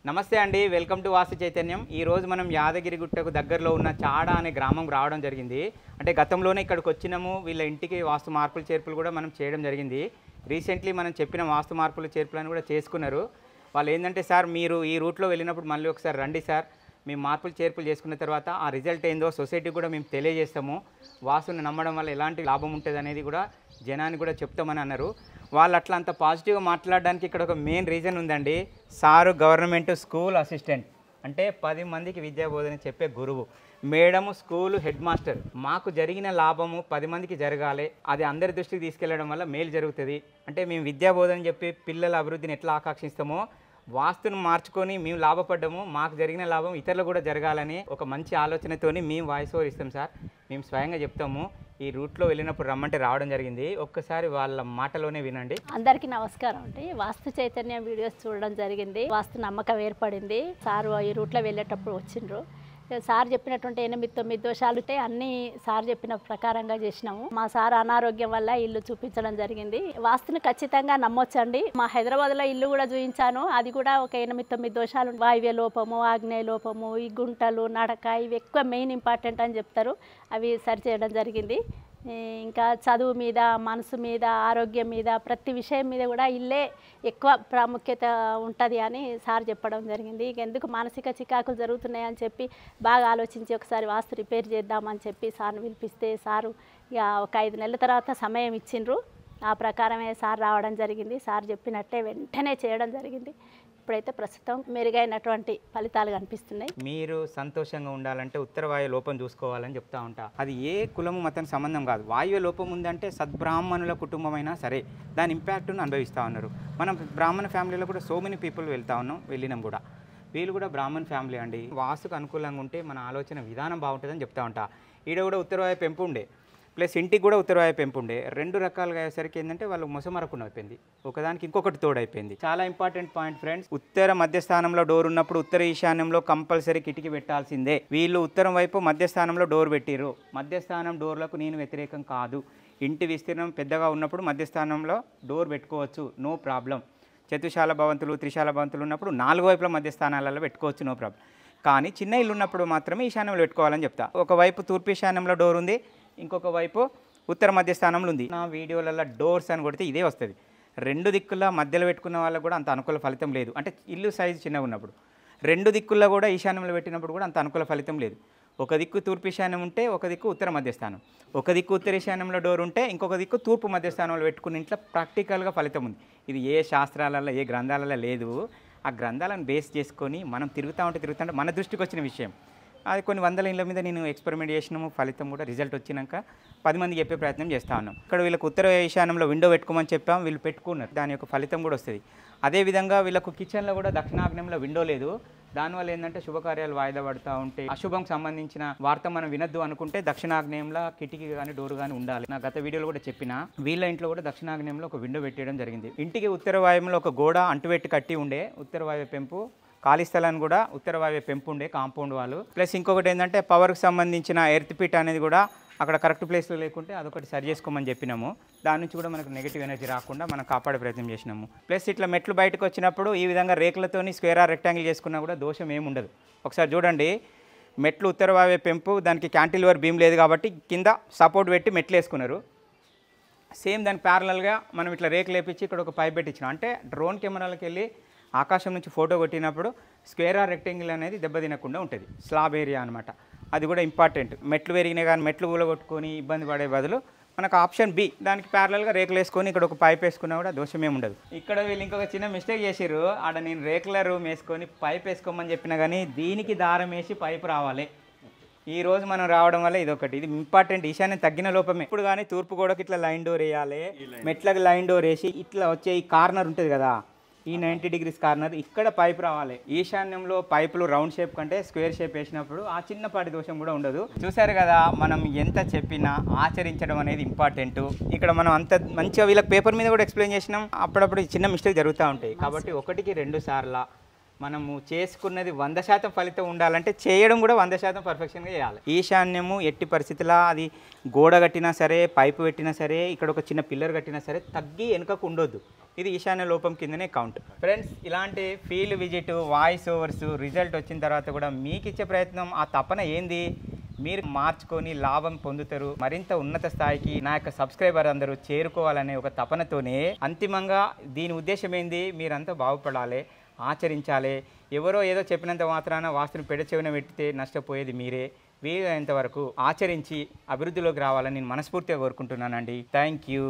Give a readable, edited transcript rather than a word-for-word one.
నమస్తే అండి, welcome to వాస్తు చైతన్యం. ఈరోజు మనం యాదగిరిగుట్టకు దగ్గరలో ఉన్న చాడ అనే గ్రామం రావడం జరిగింది. అంటే గతంలోనే ఇక్కడికి వచ్చినాము. వీళ్ళ ఇంటికి వాస్తు మార్పులు చేర్పులు కూడా మనం చేయడం జరిగింది. రీసెంట్లీ మనం చెప్పిన వాస్తు మార్పులు చేర్పులను కూడా చేసుకున్నారు. వాళ్ళు ఏంటంటే, సార్ మీరు ఈ రూట్లో వెళ్ళినప్పుడు మళ్ళీ ఒకసారి రండి సార్, మేము మార్పులు చేర్పులు చేసుకున్న తర్వాత ఆ రిజల్ట్ ఏందో సొసైటీకి కూడా మేము తెలియజేస్తాము. వాస్తుని నమ్మడం వల్ల ఎలాంటి లాభం ఉంటుంది అనేది కూడా జనానికి కూడా చెప్తామని అన్నారు. వాళ్ళు అట్లా అంత పాజిటివ్గా మాట్లాడడానికి ఇక్కడ ఒక మెయిన్ రీజన్ ఉందండి. సారు గవర్నమెంట్ స్కూల్ అసిస్టెంట్, అంటే 10 మందికి విద్యా బోధన చెప్పే గురువు. Madam school head master. మాకు జరిగిన లాభము 10 మందికి జరగాలి, అది అందరి దృష్టికి తీసుకెళ్లడం వల్ల మేలు జరుగుతుంది. అంటే మేము విద్యా బోధన చెప్పి పిల్లల అభివృద్ధిని ఎట్లా ఆకాంక్షిస్తామో, వాస్తును మార్చుకొని మేము లాభపడ్డాము, మాకు జరిగిన లాభం ఇతరులు కూడా జరగాలని ఒక మంచి ఆలోచనతోని మేము వాయిస్ ఓవర్ ఇస్తాం సార్. మేము స్వయంగా చెప్తాము. ఈ రూట్లో వెళ్ళినప్పుడు రమ్మంటే రావడం జరిగింది. ఒక్కసారి వాళ్ళ మాటలోనే వినండి. అందరికీ నమస్కారం అండి. వాస్తు చైతన్యం వీడియోస్ చూడడం జరిగింది. వాస్తు నమ్మకం ఏర్పడింది. సార్ ఈ రూట్లో వెళ్ళేటప్పుడు వచ్చిండ్రు. సార్ చెప్పినటువంటి 8-9 దోషాలు ఉంటే అన్నీ సార్ చెప్పిన ప్రకారంగా చేసినాము. మా సార్ అనారోగ్యం వల్ల ఇల్లు చూపించడం జరిగింది. వాస్తుని ఖచ్చితంగా నమ్మొచ్చండి. మా హైదరాబాద్లో ఇల్లు కూడా చూపించాను. అది కూడా ఒక 8-9 దోషాలు, వాయువ్య లోపము, ఆగ్నేయ లోపము, ఈ గుంటలు, నడక, ఇవి ఎక్కువ మెయిన్ ఇంపార్టెంట్ అని చెప్తారు. అవి సరి చేయడం జరిగింది. ఇంకా చదువు మీద, మనసు మీద, ఆరోగ్యం మీద, ప్రతి విషయం మీద కూడా ఇల్లే ఎక్కువ ప్రాముఖ్యత ఉంటుంది అని సార్ చెప్పడం జరిగింది. ఎందుకు మానసిక చికాకులు జరుగుతున్నాయని చెప్పి బాగా ఆలోచించి ఒకసారి వాస్తు రిపేర్ చేద్దామని చెప్పి సార్ని పిలిపిస్తే సారు ఇక ఒక 5 నెలల తర్వాత సమయం ఇచ్చిండ్రు. ఆ ప్రకారమే సార్ రావడం జరిగింది. సార్ చెప్పినట్టే వెంటనే చేయడం జరిగింది. ఇప్పుడైతే ప్రస్తుతం మెరుగైనటువంటి ఫలితాలు కనిపిస్తున్నాయి. మీరు సంతోషంగా ఉండాలంటే ఉత్తర వాయు లోపం చూసుకోవాలని చెప్తా ఉంటా. అది ఏ కులము మతం సంబంధం కాదు. వాయువ్య లోపం ఉందంటే సద్బ్రాహ్మణుల కుటుంబమైనా సరే దాని ఇంపాక్ట్ను అనుభవిస్తూ ఉన్నారు. మనం బ్రాహ్మణ ఫ్యామిలీలో కూడా సో మెనీ పీపుల్ వెళ్ళినాం కూడా. వీళ్ళు కూడా బ్రాహ్మణ్ ఫ్యామిలీ అండి. వాస్తుకు అనుకూలంగా ఉంటే మన ఆలోచన విధానం బాగుంటుందని చెప్తా ఉంటా. ఈడ కూడా ఉత్తర వాయు పెంపు ఉండే, ప్లస్ ఇంటికి కూడా ఉత్తర వాయు పెంపు ఉండే. 2 రకాలుగా అయ్యేసరికి ఏంటంటే వాళ్ళు మొసమరకుండా అయిపోయింది, ఒకదానికి ఇంకొకటి తోడైపోయింది. చాలా ఇంపార్టెంట్ పాయింట్ ఫ్రెండ్స్. ఉత్తర మధ్యస్థానంలో డోర్ ఉన్నప్పుడు ఉత్తర ఈశాన్యంలో కంపల్సరీ కిటికీ పెట్టాల్సిందే. వీళ్ళు ఉత్తరం వైపు మధ్యస్థానంలో డోర్ పెట్టిర్రు. మధ్యస్థానం డోర్లకు నేను వ్యతిరేకం కాదు. ఇంటి విస్తీర్ణం పెద్దగా ఉన్నప్పుడు మధ్యస్థానంలో డోర్ పెట్టుకోవచ్చు, నో ప్రాబ్లం. చతుశాల భవంతులు, త్రిశాల భవంతులు ఉన్నప్పుడు 4 వైపుల మధ్యస్థానాలలో పెట్టుకోవచ్చు, నో ప్రాబ్లం. కానీ చిన్న ఇల్లు ఉన్నప్పుడు మాత్రమే ఈశాన్యంలో పెట్టుకోవాలని చెప్తా. ఒకవైపు తూర్పు ఈశాన్యంలో డోర్ ఉంది, ఇంకొక వైపు ఉత్తర మధ్య స్థానంలో ఉంది. నా వీడియోలలో డోర్స్ అని కొడితే ఇదే వస్తుంది. 2 దిక్కుల మధ్యలో పెట్టుకున్న వాళ్ళకు కూడా అంత అనుకూల ఫలితం లేదు. అంటే ఇల్లు సైజు చిన్నగా ఉన్నప్పుడు 2 దిక్కుల్లో కూడా ఈశాన్యంలో పెట్టినప్పుడు కూడా అంత అనుకూల ఫలితం లేదు. ఒక దిక్కు తూర్పు ఈశాన్యం ఉంటే ఒక దిక్కు ఉత్తర మధ్యస్థానం, ఒక దిక్కు ఉత్తర ఈశాన్యంలో డోర్ ఉంటే ఇంకొక దిక్కు తూర్పు మధ్యస్థానంలో పెట్టుకున్న ఇంట్లో ప్రాక్టికల్గా ఫలితం ఉంది. ఇది ఏ శాస్త్రాలలో ఏ గ్రంథాలలో లేదు. ఆ గ్రంథాలను బేస్ చేసుకొని మనం తిరుగుతూ ఉంటే మన దృష్టికి వచ్చిన విషయం. అది కొన్ని వందల ఇళ్ళ మీద నేను ఎక్స్పెరిమెంట్ చేసినాము. ఫలితం కూడా రిజల్ట్ వచ్చినాక 10 మందికి చెప్పే ప్రయత్నం చేస్తూ ఉన్నాం. ఇక్కడ వీళ్ళకు ఉత్తర ఈశాన్యంలో విండో పెట్టుకోమని చెప్పాం, వీళ్ళు పెట్టుకున్నారు. దాని యొక్క ఫలితం కూడా వస్తుంది. అదేవిధంగా వీళ్ళకు కిచెన్లో కూడా దక్షిణాగ్నేయంలో విండో లేదు. దానివల్ల ఏంటంటే శుభకార్యాలు వాయిదా పడుతూ ఉంటే, అశుభంకి సంబంధించిన వార్త మనం వినొద్దు అనుకుంటే దక్షిణాగ్నేయంలో కిటికీ కానీ డోర్ కానీ ఉండాలి. నా గత వీడియోలో కూడా చెప్పిన వీళ్ళ ఇంట్లో కూడా దక్షిణాగ్నేయంలో ఒక విండో పెట్టడం జరిగింది. ఇంటికి ఉత్తర వాయువులో ఒక గోడ అంటుపెట్టి కట్టి ఉండే, ఉత్తర వాయు పెంపు ఖాళీ స్థలాన్ని కూడా ఉత్తర వాయు పెంపు ఉండే కాంపౌండ్ వాళ్ళు. ప్లస్ ఇంకొకటి ఏంటంటే పవర్కి సంబంధించిన ఎర్త్ పిట్ అనేది కూడా అక్కడ కరెక్ట్ ప్లేస్లో లేకుంటే అదొకటి సరి చేసుకోమని చెప్పినాము. దాని నుంచి కూడా మనకు నెగిటివ్ ఎనర్జీ రాకుండా మనం కాపాడే ప్రయత్నం చేసినాము. ప్లస్ ఇట్లా మెట్లు బయటకు వచ్చినప్పుడు ఈ విధంగా రేకులతోని స్క్వేర్ ఆర్ రెక్టాంగిల్ చేసుకున్నా కూడా దోషం ఏమి ఉండదు. ఒకసారి చూడండి, మెట్లు ఉత్తర వాయు పెంపు, దానికి క్యాంటిలివర్ బీమ్ లేదు కాబట్టి కింద సపోర్ట్ పెట్టి మెట్లు వేసుకున్నారు. సేమ్ దానికి ప్యారలల్గా మనం ఇట్లా రేకులు వేపించి ఇక్కడ ఒక పైప్ పెట్టించినాం. అంటే డ్రోన్ కెమెరాలకు వెళ్ళి ఆకాశం నుంచి ఫోటో కొట్టినప్పుడు స్క్వేర్ ఆర్ రెక్టాంగిల్ అనేది దెబ్బతినకుండా ఉంటుంది. స్లాబ్ ఏరియా అనమాట. అది కూడా ఇంపార్టెంట్. మెట్లు పెరిగినాయి కానీ మెట్లు కూలగొట్టుకొని ఇబ్బంది పడే బదులు మనకు ఆప్షన్ బి, దానికి ప్యారలల్గా రేకులు వేసుకొని ఇక్కడ ఒక పైప్ వేసుకున్నా కూడా దోషమే ఉండదు. ఇక్కడ వీళ్ళు ఇంకొక చిన్న మిస్టేక్ చేసారు. ఆడ నేను రేకుల రూమ్ వేసుకొని పైప్ వేసుకోమని చెప్పినా కానీ దీనికి దారం వేసి పైప్ రావాలి. ఈ రోజు మనం రావడం వల్ల ఇదొకటి, ఇది ఇంపార్టెంట్. ఈశాన్యం తగ్గిన లోపమే. ఇప్పుడు కానీ తూర్పు గోడకి ఇట్లా లైన్ డోర్ వేయాలి, మెట్లకి లైన్ డోర్ వేసి ఇట్లా వచ్చే ఈ కార్నర్ ఉంటుంది కదా, ఈ 90 degrees కార్నర్ ఇక్కడ పైప్ రావాలి. ఈశాన్యంలో పైపులు రౌండ్ షేప్ కంటే స్క్వేర్ షేప్ వేసినప్పుడు ఆ చిన్నపాటి దోషం కూడా ఉండదు. చూసారు కదా, మనం ఎంత చెప్పినా ఆచరించడం అనేది ఇంపార్టెంట్. ఇక్కడ మనం అంత మంచిగా వీళ్ళకి పేపర్ మీద కూడా ఎక్స్ప్లెయిన్ చేసినాం. అప్పుడప్పుడు చిన్న మిస్టేక్ జరుగుతూ ఉంటాయి కాబట్టి 1కి 2 సార్లు మనము చేసుకున్నది 100% ఫలితం ఉండాలంటే చేయడం కూడా 100% పర్ఫెక్షన్గా చేయాలి. ఈశాన్యము ఎట్టి పరిస్థితుల్లో అది గోడ కట్టినా సరే, పైపు పెట్టినా సరే, ఇక్కడ ఒక చిన్న పిల్లర్ కట్టినా సరే తగ్గి వెనుకకు ఉండొద్దు. ఇది ఈశాన్య లోపం కిందనే కౌంట్. ఫ్రెండ్స్, ఇలాంటి field visit, voice overs, result వచ్చిన తర్వాత కూడా మీకు ఇచ్చే ప్రయత్నం, ఆ తపన ఏంది, మీరు మార్చుకొని లాభం పొందుతారు. మరింత ఉన్నత స్థాయికి నా యొక్క సబ్స్క్రైబర్ అందరూ చేరుకోవాలనే ఒక తపనతోనే అంతిమంగా దీని ఉద్దేశం ఏంది, మీరంతా బాగుపడాలి, ఆచరించాలి. ఎవరో ఏదో చెప్పినంత మాత్రాన వాస్తుని పెడచెవిన పెట్టితే నష్టపోయేది మీరే. వీలైనంత వరకు ఆచరించి అభివృద్ధిలోకి రావాలని నేను మనస్ఫూర్తిగా కోరుకుంటున్నానండి. Thank you.